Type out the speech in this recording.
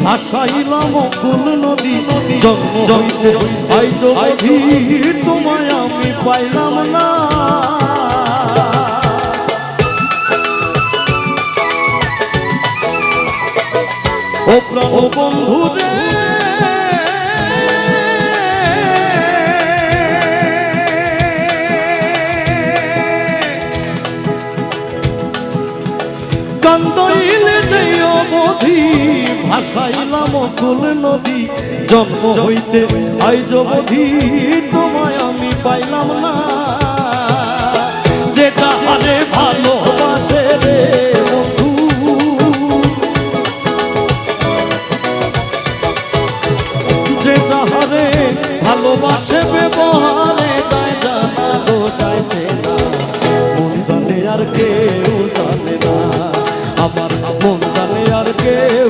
ভাসাইলাম কুল নদী জন্ম হইতে আইজ অবধি তোমায় আমি পাইলাম না। ও প্রাণ বন্ধু রে কান্দইলে যে অবধি ভাসাইলাম কুল নদী জন্ম হইতে আইজ অবধি তোমায় আমি পাইলাম না। যে যাহারে ভালোবাসে রে বন্ধু, যে যাহারে ভালোবাসে ব্যবহারে যায় জানা গো চাইছে না। মন জানে আর কেউ জানে না, আমার মন জানে আর কেউ